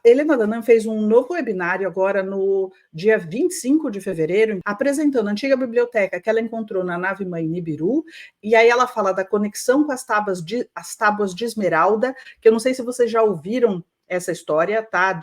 Helena Danann fez um novo webinário agora no dia 25 de fevereiro, apresentando a antiga biblioteca que ela encontrou na nave-mãe Nibiru, e aí ela fala da conexão com as tábuas de esmeralda, que eu não sei se vocês já ouviram essa história, tá?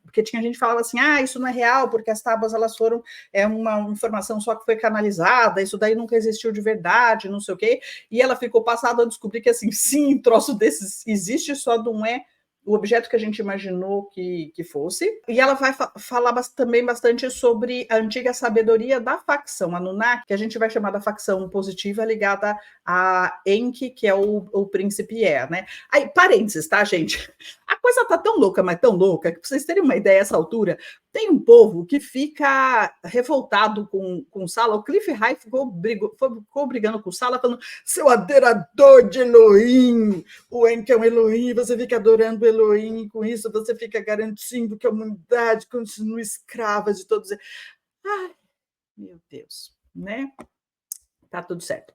Porque tinha gente que falava assim, isso não é real, porque as tábuas elas foram uma informação só que foi canalizada, isso daí nunca existiu de verdade, não sei o quê, e ela ficou passada a descobrir que assim, sim, troço desses existe, só não é o objeto que a gente imaginou que fosse. E ela vai falar também bastante sobre a antiga sabedoria da facção Anunnaki, que a gente vai chamar da facção positiva ligada a Enki, que é o príncipe né? Aí, parênteses, tá, gente? A coisa tá tão louca, mas tão louca, que pra vocês terem uma ideia, a essa altura, tem um povo que fica revoltado com o Sala. O Cliff High ficou brigando com o Sala, falando, seu adorador de Elohim, o Enki é um Elohim, você fica adorando o Elohim, e com isso você fica garantindo que a humanidade continue escrava de todos. Ai, meu Deus, né? Tá tudo certo.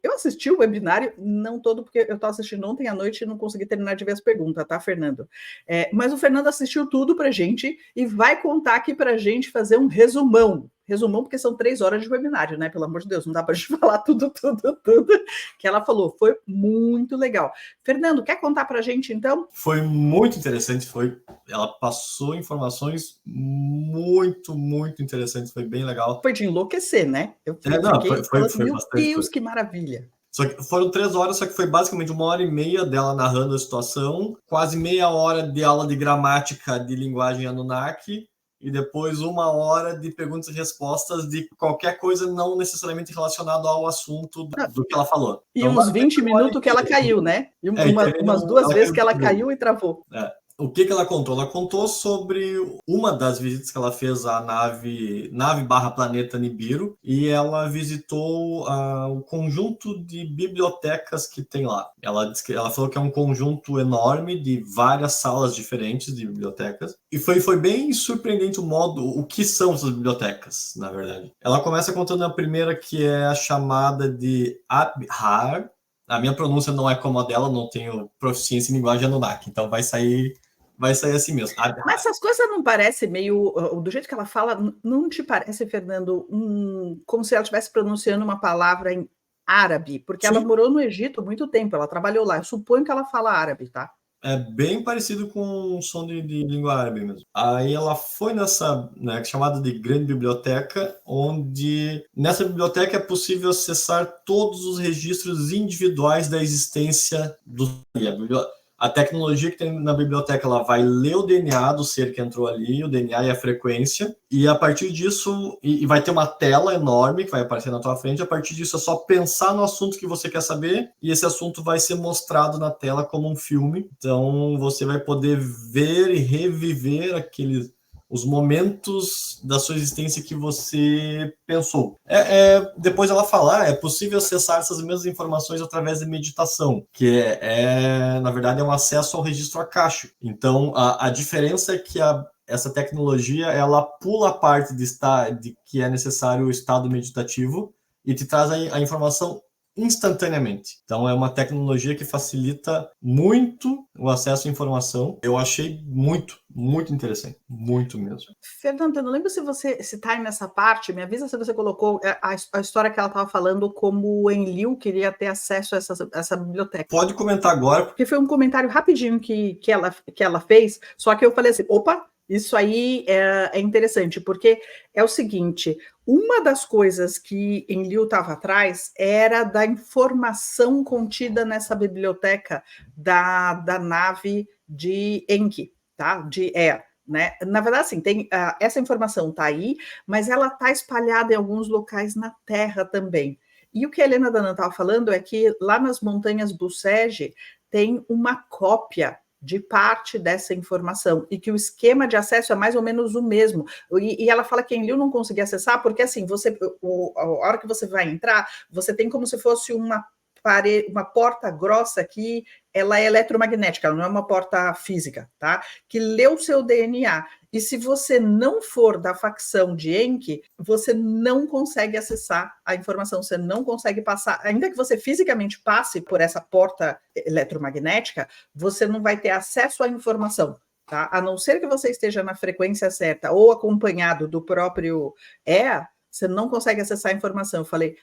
Eu assisti o webinário, não todo, porque eu estava assistindo ontem à noite e não consegui terminar de ver as perguntas, tá, Fernando? Mas o Fernando assistiu tudo para a gente e vai contar aqui para a gente fazer um resumão. Resumão, porque são 3 horas de webinário, né? Pelo amor de Deus, não dá para a gente falar tudo que ela falou. Foi muito legal. Fernando, quer contar para a gente, então? Foi muito interessante, ela passou informações muito, muito interessantes, foi bem legal. Foi de enlouquecer, né? Eu fiquei falando, meu Deus, que maravilha. Só que foram 3 horas, só que foi basicamente 1h30 dela narrando a situação, quase meia hora de aula de gramática de linguagem Anunnaki, e depois 1 hora de perguntas e respostas de qualquer coisa não necessariamente relacionado ao assunto do que ela falou. E então, uns 20 minutos que ela caiu, né? E umas 2 vezes que ela caiu e travou. O que ela contou? Ela contou sobre uma das visitas que ela fez à nave/planeta Nibiru, e ela visitou o conjunto de bibliotecas que tem lá. Ela falou que é um conjunto enorme de várias salas diferentes de bibliotecas, e foi bem surpreendente o que são essas bibliotecas, na verdade. Ela começa contando a primeira, que é a chamada de Abhar. A minha pronúncia não é como a dela, não tenho proficiência em linguagem Anunnaki, então vai sair assim mesmo. Mas essas coisas não parecem meio... Do jeito que ela fala, não te parece, Fernando, como se ela estivesse pronunciando uma palavra em árabe? Porque ela morou no Egito há muito tempo, ela trabalhou lá. Eu suponho que ela fala árabe, tá? É bem parecido com o som de língua árabe mesmo. Aí ela foi nessa, chamada de Grande Biblioteca, onde nessa biblioteca é possível acessar todos os registros individuais da existência do A tecnologia que tem na biblioteca, ela vai ler o DNA do ser que entrou ali, o DNA e a frequência, e a partir disso, e vai ter uma tela enorme que vai aparecer na tua frente. A partir disso é só pensar no assunto que você quer saber, e esse assunto vai ser mostrado na tela como um filme. Então você vai poder ver e reviver os momentos da sua existência que você pensou. Depois ela fala, é possível acessar essas mesmas informações através de meditação, que na verdade, é um acesso ao registro akáshico. Então, a diferença é que essa tecnologia, ela pula a parte de que é necessário o estado meditativo e te traz a informação instantaneamente. Então, é uma tecnologia que facilita muito o acesso à informação. Eu achei muito, muito interessante. Muito mesmo. Fernando, eu não lembro se tá aí nessa parte, me avisa se você colocou a história que ela estava falando, como o Enlil queria ter acesso a essa biblioteca. Pode comentar agora. Porque foi um comentário rapidinho que ela fez, só que eu falei assim, opa, isso aí é interessante, porque é o seguinte, uma das coisas que Enlil estava atrás era da informação contida nessa biblioteca da nave de Enki, tá? De né? Na verdade, assim, essa informação está aí, mas ela está espalhada em alguns locais na Terra também. E o que a Helena Danann estava falando é que lá nas montanhas Bucege tem uma cópia de parte dessa informação, e que o esquema de acesso é mais ou menos o mesmo. E ela fala que Enlil não conseguia acessar, porque assim, a hora que você vai entrar, você tem como se fosse uma porta grossa que ela é eletromagnética, ela não é uma porta física, tá? Que lê o seu DNA. E se você não for da facção de Enki, você não consegue acessar a informação, você não consegue passar, ainda que você fisicamente passe por essa porta eletromagnética, você não vai ter acesso à informação. tá? A não ser que você esteja na frequência certa ou acompanhado do próprio EA, você não consegue acessar a informação. Eu falei,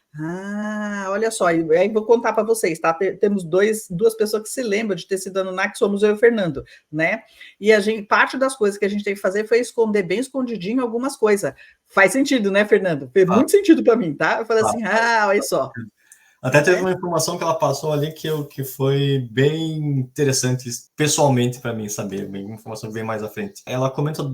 olha só, e aí vou contar para vocês, tá? Temos duas pessoas que se lembram de ter sido Anunnaki, que somos eu e o Fernando, né? E parte das coisas que a gente teve que fazer foi esconder bem escondidinho algumas coisas. Faz sentido, né, Fernando? Fez muito sentido para mim, tá? Eu falei assim, olha só. Até teve uma informação que ela passou ali que foi bem interessante pessoalmente para mim saber, uma informação bem mais à frente. Ela comenta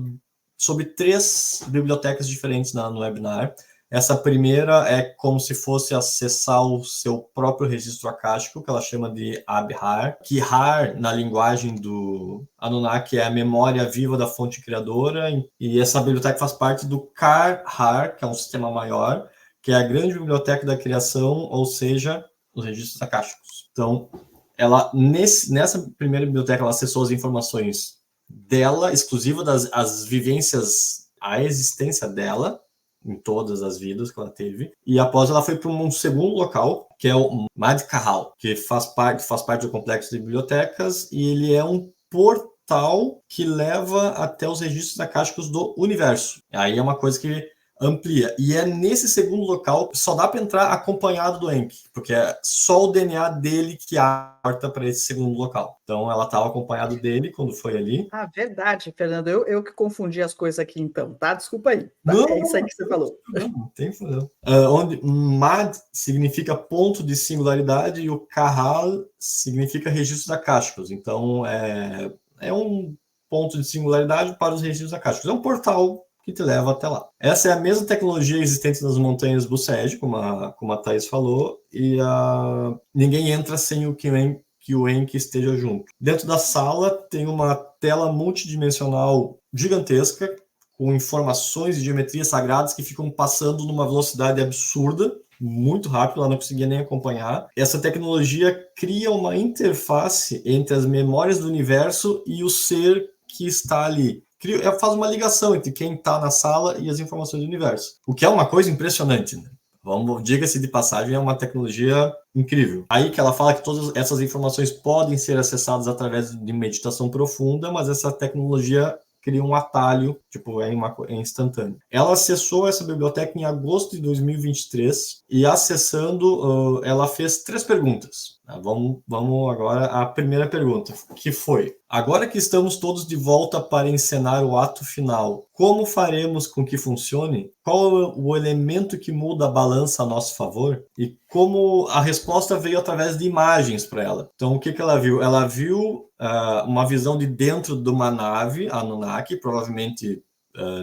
sobre 3 bibliotecas diferentes no webinar. Essa primeira é como se fosse acessar o seu próprio registro akáshico, que ela chama de Abhar, que Har, na linguagem do Anunnaki, é a memória viva da fonte criadora, e essa biblioteca faz parte do Kar-Har, que é um sistema maior, que é a grande biblioteca da criação, ou seja, os registros akáshicos. Então, ela nessa primeira biblioteca, ela acessou as informações dela, exclusiva das vivências, a existência dela, em todas as vidas que ela teve. E após ela foi para um segundo local, que é o Madhkahal, que faz parte do complexo de bibliotecas, e ele é um portal que leva até os registros akáshicos do universo. Aí é uma coisa que amplia. E é nesse segundo local que só dá para entrar acompanhado do Enki, porque é só o DNA dele que aporta para esse segundo local. Então ela estava acompanhado dele quando foi ali. Verdade, Fernando. Eu que confundi as coisas aqui então, tá? Desculpa aí. Tá? Não, É isso aí que você falou. Não tem problema. Onde Mad significa ponto de singularidade e o Kahal significa registros akáshicos. Então é um ponto de singularidade para os registros akáshicos. É um portal que te leva até lá. Essa é a mesma tecnologia existente nas montanhas Bucege, como a Thais falou, e ninguém entra sem que o Enki esteja junto. Dentro da sala tem uma tela multidimensional gigantesca, com informações e geometrias sagradas que ficam passando numa velocidade absurda, muito rápido, ela não conseguia nem acompanhar. Essa tecnologia cria uma interface entre as memórias do universo e o ser que está ali. Faz uma ligação entre quem está na sala e as informações do universo, o que é uma coisa impressionante, né? Diga-se de passagem, é uma tecnologia incrível. Aí que ela fala que todas essas informações podem ser acessadas através de meditação profunda, mas essa tecnologia cria um atalho, é instantâneo. Ela acessou essa biblioteca em agosto de 2023 e acessando, ela fez 3 perguntas. Vamos agora à primeira pergunta, que foi: agora que estamos todos de volta para encenar o ato final, como faremos com que funcione? Qual é o elemento que muda a balança a nosso favor? E como a resposta veio através de imagens para ela. Então, o que ela viu? Ela viu uma visão de dentro de uma nave Anunnaki, provavelmente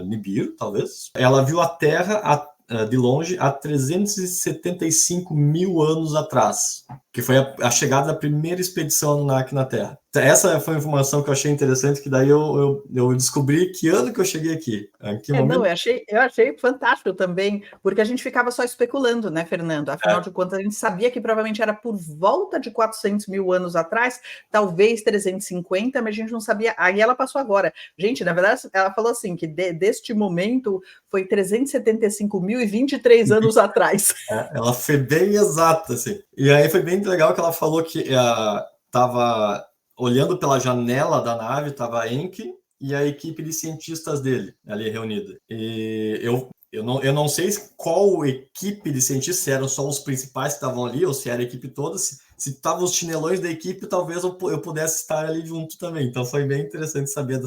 Nibiru, talvez. Ela viu a Terra de longe há 375 mil anos atrás, que foi a chegada da primeira expedição Anunnaki na Terra. Essa foi a informação que eu achei interessante, que daí eu descobri que ano que eu cheguei aqui. Em que momento... Não, eu achei fantástico também, porque a gente ficava só especulando, né, Fernando? Afinal de contas, a gente sabia que provavelmente era por volta de 400 mil anos atrás, talvez 350, mas a gente não sabia. Aí ela passou agora. Gente, na verdade, ela falou assim, que deste momento foi 375.023 anos atrás. Ela foi bem exata, assim. E aí foi bem legal que ela falou que estava olhando pela janela da nave, estava a Enki e a equipe de cientistas dele ali reunida. E eu não sei qual equipe de cientistas, se eram só os principais que estavam ali, ou se era a equipe toda. Se estavam os chinelões da equipe, talvez eu pudesse estar ali junto também. Então foi bem interessante saber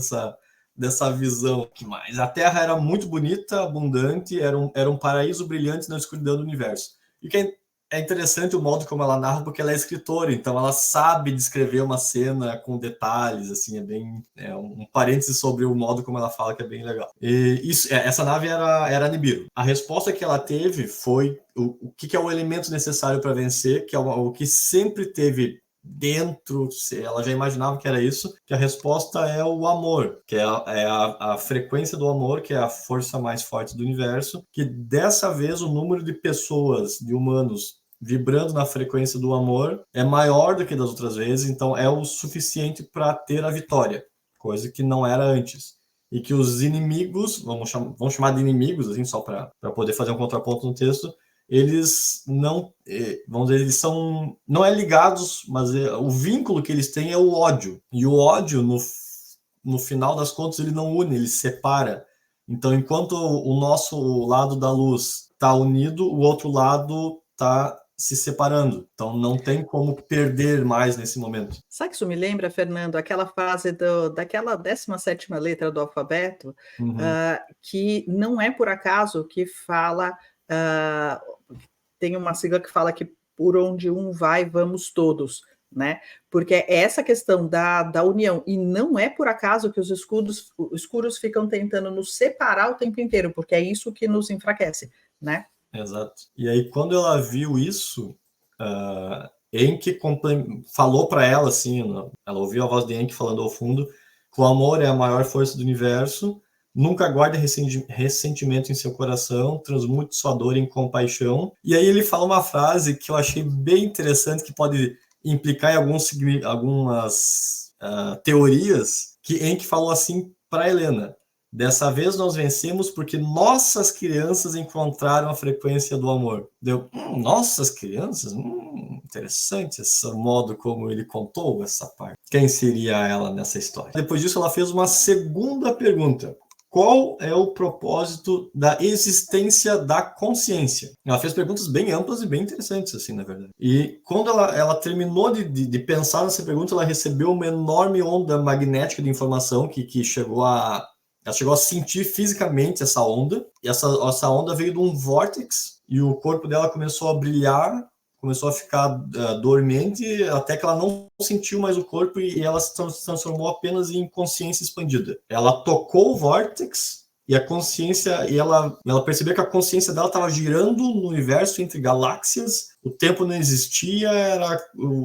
dessa visão. Que mais? A Terra era muito bonita, abundante, era um paraíso brilhante na escuridão do universo. E que é interessante o modo como ela narra, porque ela é escritora, então ela sabe descrever uma cena com detalhes, assim, um parênteses sobre o modo como ela fala, que é bem legal. E essa nave era Nibiru. A resposta que ela teve foi o que é o elemento necessário para vencer, que é o que sempre teve dentro, ela já imaginava que era isso, que a resposta é o amor, que é a frequência do amor, que é a força mais forte do universo, que dessa vez o número de pessoas, de humanos, vibrando na frequência do amor é maior do que das outras vezes, então é o suficiente para ter a vitória, coisa que não era antes. E que os inimigos, vamos chamar de inimigos, assim, só para poder fazer um contraponto no texto, eles não, vamos dizer, eles são, não é ligados, mas o vínculo que eles têm é o ódio. E o ódio, no final das contas, ele não une, ele separa. Então, enquanto o nosso lado da luz está unido, o outro lado está se separando. Então, não tem como perder mais nesse momento. Sabe que isso me lembra, Fernando, aquela frase daquela 17ª letra do alfabeto, que não é por acaso que fala, tem uma sigla que fala que por onde um vai, vamos todos, né? Porque é essa questão da união, e não é por acaso que os escuros ficam tentando nos separar o tempo inteiro, porque é isso que nos enfraquece, né? Exato. E aí, quando ela viu isso, Enki falou para ela, assim, ela ouviu a voz de Enki falando ao fundo, que o amor é a maior força do universo, nunca guarde ressentimento em seu coração, transmute sua dor em compaixão. E aí ele fala uma frase que eu achei bem interessante, que pode implicar em algumas teorias, que Enki falou assim para Helena: dessa vez nós vencemos porque nossas crianças encontraram a frequência do amor. Nossas crianças? Interessante esse modo como ele contou essa parte. Quem seria ela nessa história? Depois disso, ela fez uma segunda pergunta. Qual é o propósito da existência da consciência? Ela fez perguntas bem amplas e bem interessantes, assim, na verdade. E quando ela terminou de pensar nessa pergunta, ela recebeu uma enorme onda magnética de informação que ela chegou a sentir fisicamente essa onda, e essa onda veio de um vórtex, e o corpo dela começou a brilhar, começou a ficar dormente, até que ela não sentiu mais o corpo, e ela se transformou apenas em consciência expandida. Ela tocou o vórtex, e a consciência, e ela percebeu que a consciência dela estava girando no universo entre galáxias, o tempo não existia,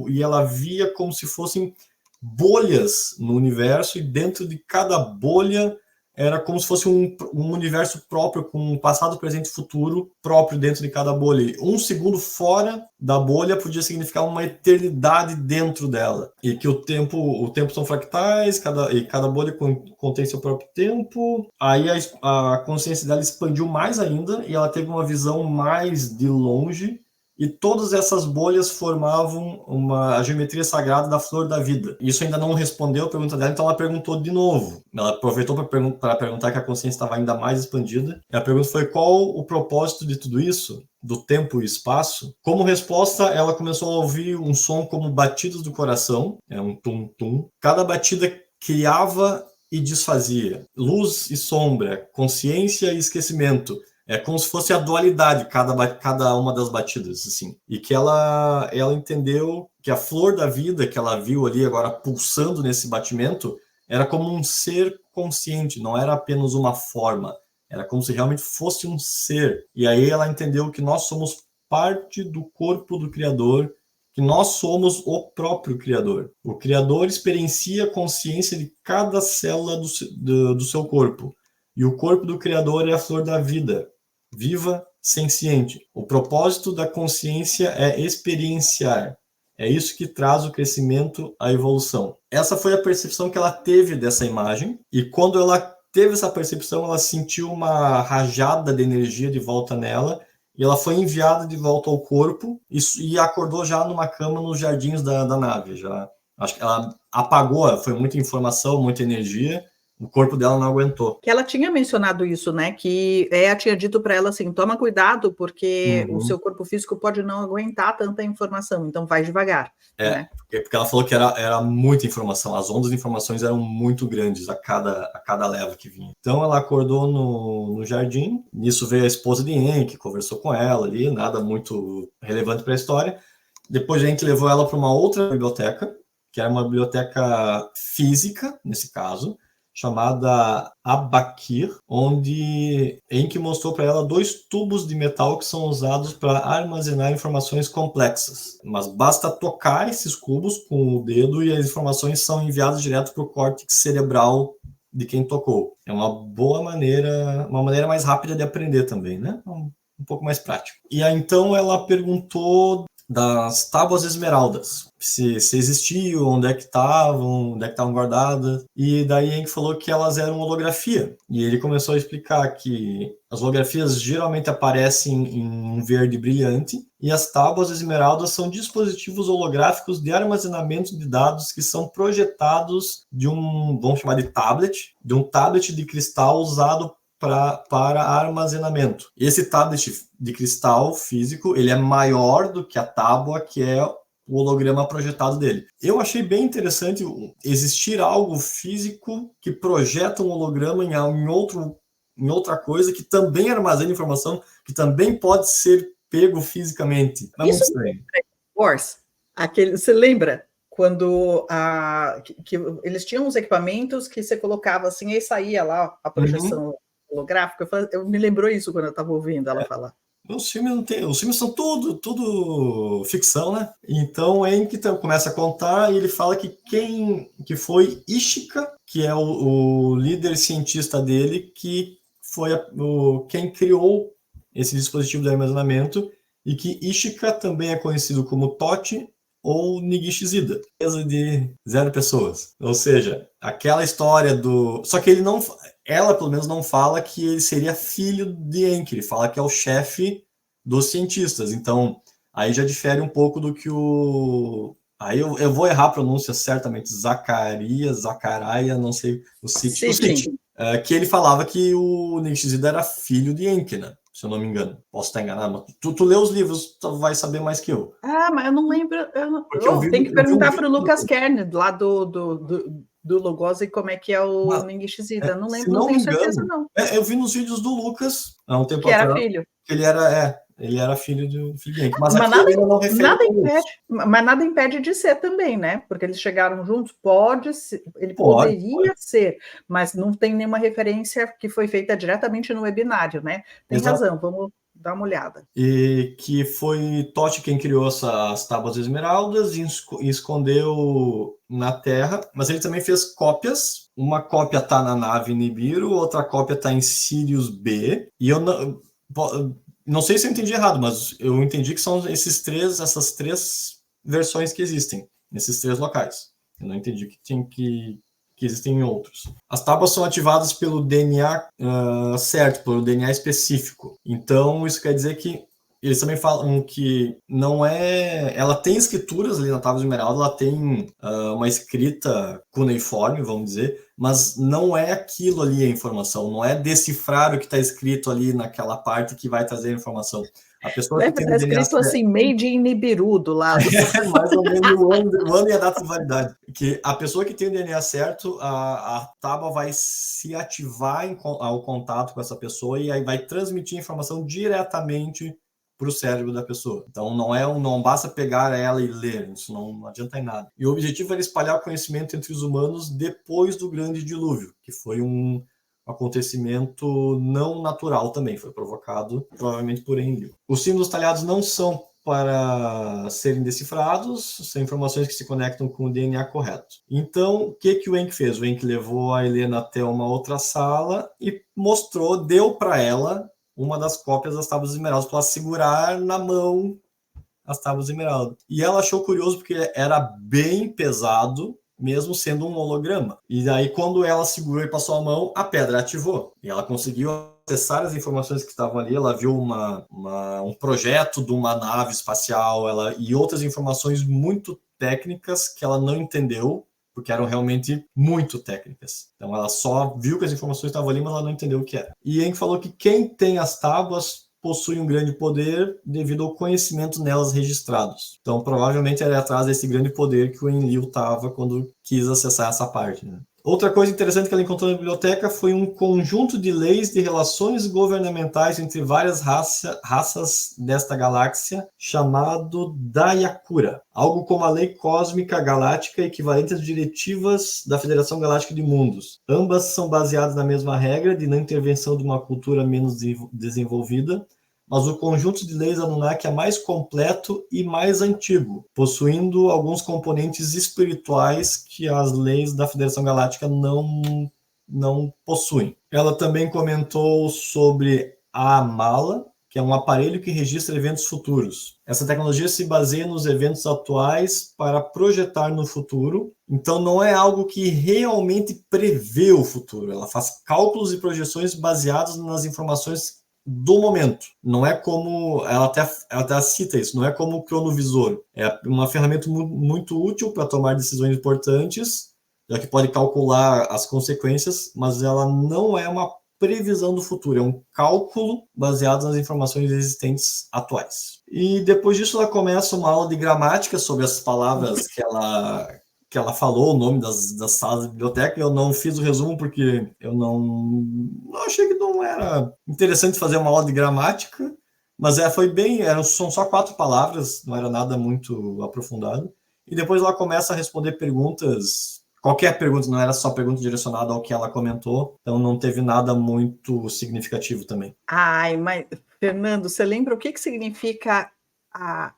e ela via como se fossem bolhas no universo, e dentro de cada bolha era como se fosse um universo próprio, com um passado, presente e futuro próprio dentro de cada bolha. Um segundo fora da bolha podia significar uma eternidade dentro dela. E que o tempo são fractais, cada bolha contém seu próprio tempo. Aí a consciência dela expandiu mais ainda, e ela teve uma visão mais de longe, e todas essas bolhas formavam a geometria sagrada da flor da vida. Isso ainda não respondeu a pergunta dela, então ela perguntou de novo. Ela aproveitou para perguntar, que a consciência estava ainda mais expandida. E a pergunta foi: qual o propósito de tudo isso, do tempo e espaço? Como resposta, ela começou a ouvir um som como batidas do coração, um tum-tum. Cada batida criava e desfazia. Luz e sombra, consciência e esquecimento. É como se fosse a dualidade, cada uma das batidas, assim. E que ela entendeu que a flor da vida que ela viu ali agora pulsando nesse batimento era como um ser consciente, não era apenas uma forma. Era como se realmente fosse um ser. E aí ela entendeu que nós somos parte do corpo do Criador, que nós somos o próprio Criador. O Criador experiencia a consciência de cada célula do seu corpo. E o corpo do Criador é a flor da vida, viva, senciente. O propósito da consciência é experienciar. É isso que traz o crescimento, a evolução. Essa foi a percepção que ela teve dessa imagem, e quando ela teve essa percepção, ela sentiu uma rajada de energia de volta nela, e ela foi enviada de volta ao corpo e acordou já numa cama nos jardins da nave. Acho que ela apagou, foi muita informação, muita energia, o corpo dela não aguentou. Que ela tinha mencionado isso, né? Que Ea tinha dito para ela assim: toma cuidado, porque o seu corpo físico pode não aguentar tanta informação, então vai devagar. Né? Porque ela falou que era muita informação, as ondas de informações eram muito grandes a cada leva que vinha. Então ela acordou no jardim, nisso veio a esposa de Enki, conversou com ela ali, nada muito relevante para a história. Depois a gente levou ela para uma outra biblioteca, que era uma biblioteca física, nesse caso, chamada Abakir, onde Enki mostrou para ela 2 tubos de metal que são usados para armazenar informações complexas. Mas basta tocar esses cubos com o dedo e as informações são enviadas direto para o córtex cerebral de quem tocou. É uma boa maneira, uma maneira mais rápida de aprender também, né? Um pouco mais prático. E aí então ela perguntou das tábuas esmeraldas, se existiam, onde é que estavam guardadas, e daí a gente falou que elas eram holografia, e ele começou a explicar que as holografias geralmente aparecem em um verde brilhante, e as tábuas esmeraldas são dispositivos holográficos de armazenamento de dados que são projetados vamos chamar de um tablet de cristal usado para armazenamento. Esse tablet de cristal físico, ele é maior do que a tábua, que é o holograma projetado dele. Eu achei bem interessante existir algo físico que projeta um holograma em outra coisa, que também armazena informação, que também pode ser pego fisicamente. É muito estranho. Wars, você lembra? Quando que eles tinham uns equipamentos que você colocava assim, e saía lá a projeção holográfica. Eu me lembrou isso quando eu estava ouvindo ela falar. Os filmes são tudo ficção, né? Então é em que começa a contar, e ele fala que que foi Ishika, que é o líder cientista dele, que foi quem criou esse dispositivo de armazenamento, e que Ishika também é conhecido como Tochi ou Nigishizida, empresa de 0 pessoas. Ou seja, aquela história do... Só que ela, pelo menos, não fala que ele seria filho de Enki, ele fala que é o chefe dos cientistas. Então, aí já difere um pouco do que o... Aí eu vou errar a pronúncia certamente, Zacaraia, não sei, o City. Que ele falava que o Nigishizida era filho de Enki, né? Se eu não me engano. Posso estar enganado, mas tu lê os livros, tu vai saber mais que eu. Mas eu não lembro. Tem que perguntar para o Lucas Kern, lá do Logos, e como é que é o Nigishizida. Não lembro, não tenho certeza, não. Eu vi nos vídeos do Lucas, há um tempo atrás. Que era filho. Que ele era filho de Enki. Mas nada impede de ser também, né? Porque eles chegaram juntos, ele poderia ser, mas não tem nenhuma referência que foi feita diretamente no webinário, né? Tem razão, vamos dar uma olhada. E que foi Tochi quem criou essas tábuas esmeraldas e escondeu na Terra, mas ele também fez cópias. Uma cópia está na nave Nibiru, outra cópia está em Sirius B, e eu não sei se eu entendi errado, mas eu entendi que são essas três versões que existem, nesses 3 locais. Eu não entendi que existem outros. As tábuas são ativadas pelo DNA certo, pelo DNA específico. Então, isso quer dizer que eles também falam que não é... Ela tem escrituras ali na tábua esmeralda, ela tem uma escrita cuneiforme, vamos dizer, mas não é aquilo ali a informação, não é decifrar o que está escrito ali naquela parte que vai trazer a informação. A pessoa que tem tá escrito assim, made in Nibiru do lado. Mais ou menos o ano e a data de validade. Que a pessoa que tem o DNA certo, a tábua vai se ativar ao contato com essa pessoa e aí vai transmitir a informação diretamente para o cérebro da pessoa. Então não basta pegar ela e ler, isso não adianta em nada. E o objetivo era espalhar o conhecimento entre os humanos depois do grande dilúvio, que foi um acontecimento não natural também, foi provocado provavelmente por Enlil. Os símbolos talhados não são para serem decifrados, são informações que se conectam com o DNA correto. Então, o que o Enki fez? O Enki levou a Helena até uma outra sala e deu para ela uma das cópias das tábuas esmeraldas para ela segurar na mão as tábuas esmeraldas. E ela achou curioso porque era bem pesado, mesmo sendo um holograma. E daí, quando ela segurou e passou a mão, a pedra ativou. E ela conseguiu acessar as informações que estavam ali. Ela viu um projeto de uma nave espacial e outras informações muito técnicas que ela não entendeu, porque eram realmente muito técnicas. Então, ela só viu que as informações estavam ali, mas ela não entendeu o que era. E Enki falou que quem tem as tábuas possui um grande poder devido ao conhecimento nelas registrados. Então, provavelmente era atrás desse grande poder que o Enlil estava quando quis acessar essa parte, né? Outra coisa interessante que ela encontrou na biblioteca foi um conjunto de leis de relações governamentais entre várias raças desta galáxia, chamado Dayakura. Algo como a Lei Cósmica Galáctica, equivalente às diretivas da Federação Galáctica de Mundos. Ambas são baseadas na mesma regra de não intervenção de uma cultura menos desenvolvida, mas o conjunto de leis Anunnaki é mais completo e mais antigo, possuindo alguns componentes espirituais que as leis da Federação Galáctica não possuem. Ela também comentou sobre a Amala, que é um aparelho que registra eventos futuros. Essa tecnologia se baseia nos eventos atuais para projetar no futuro, então não é algo que realmente prevê o futuro, ela faz cálculos e projeções baseados nas informações do momento. Não é como, ela até cita isso, não é como o cronovisor. É uma ferramenta muito útil para tomar decisões importantes, já que pode calcular as consequências, mas ela não é uma previsão do futuro, é um cálculo baseado nas informações existentes atuais. E depois disso ela começa uma aula de gramática sobre as palavras que ela falou, o nome das salas da biblioteca. Eu não fiz o resumo porque eu não achei que não era interessante fazer uma aula de gramática, mas foi bem, são só 4 palavras, não era nada muito aprofundado. E depois ela começa a responder perguntas, qualquer pergunta, não era só pergunta direcionada ao que ela comentou, então não teve nada muito significativo também. Ai, mas, Fernando, você lembra o que significa a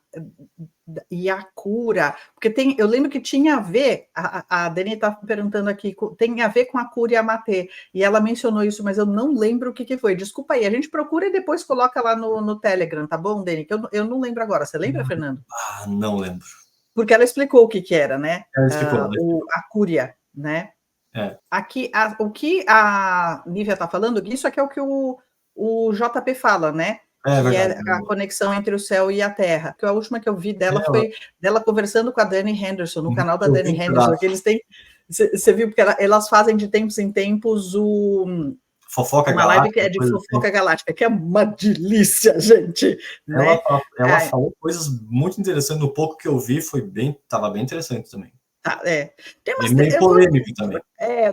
cura? Porque eu lembro que tinha a ver, a Dani está perguntando aqui, tem a ver com a cura e a matê, e ela mencionou isso, mas eu não lembro o que foi. Desculpa aí, a gente procura e depois coloca lá no Telegram, tá bom, Dani? Que eu não lembro agora. Você lembra, Fernando? Não lembro. Porque ela explicou o que era, né? Ela explicou. A cúria, né? É. Aqui, o que a Nívia está falando, isso aqui é o que o JP fala, né? É que verdade. É a conexão entre o céu e a terra. Que a última que eu vi dela foi dela conversando com a Dani Henderson, no canal da Dani Henderson, que eles têm... Você viu, porque elas fazem de tempos em tempos Fofoca uma live que é de fofoca galáctica, que é uma delícia, gente. Ela falou coisas muito interessantes. No pouco que eu vi, estava bem interessante também. Meio polêmico também.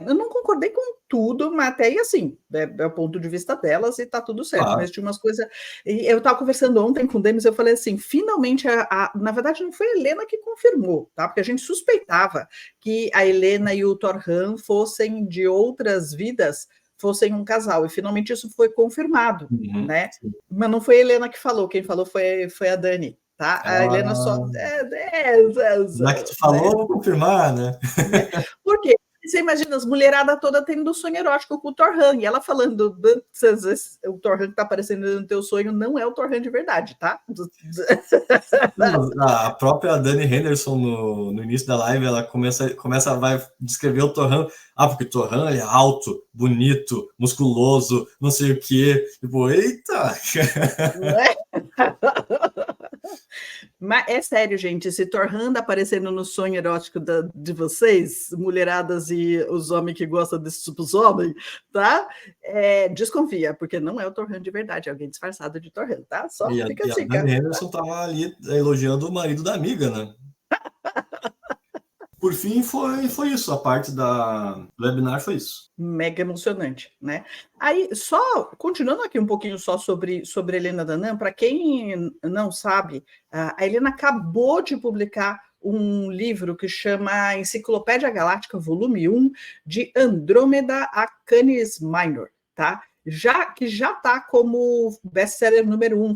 Eu não concordei com tudo, mas até aí, assim, é o ponto de vista delas e tá tudo certo. Claro. Mas tinha umas coisas... E eu estava conversando ontem com o Demis, eu falei assim, finalmente, na verdade, não foi a Helena que confirmou, tá? Porque a gente suspeitava que a Helena e o Torhan fossem de outras vidas, fossem um casal, e finalmente isso foi confirmado, né? Sim. Mas não foi a Helena que falou, quem falou foi a Dani. Tá? A Helena só... Já que tu falou, vou confirmar, né? Por quê? Você imagina as mulheradas toda tendo sonho erótico com o Torhan, e ela falando, o Torhan que tá aparecendo no teu sonho não é o Torhan de verdade, tá? A própria Dani Henderson, no início da live, ela vai descrever o Torhan, porque o Torhan é alto, bonito, musculoso, não sei o quê. Tipo, eita! Não é? Mas é sério, gente, esse Torhan aparecendo no sonho erótico de vocês, mulheradas e os homens que gostam desses tipos homens, tá? Desconfia, porque não é o Torhan de verdade, é alguém disfarçado de Torhan, tá? Só fica assim. A Dani Henderson estava ali elogiando o marido da amiga, né? Por fim, foi isso. A parte do webinar foi isso. Mega emocionante, né? Aí, só continuando aqui um pouquinho só sobre Helena Danã, para quem não sabe, a Helena acabou de publicar um livro que chama Enciclopédia Galáctica, volume 1, de Andrômeda a Canis Minor, tá? Que já está como best-seller número 1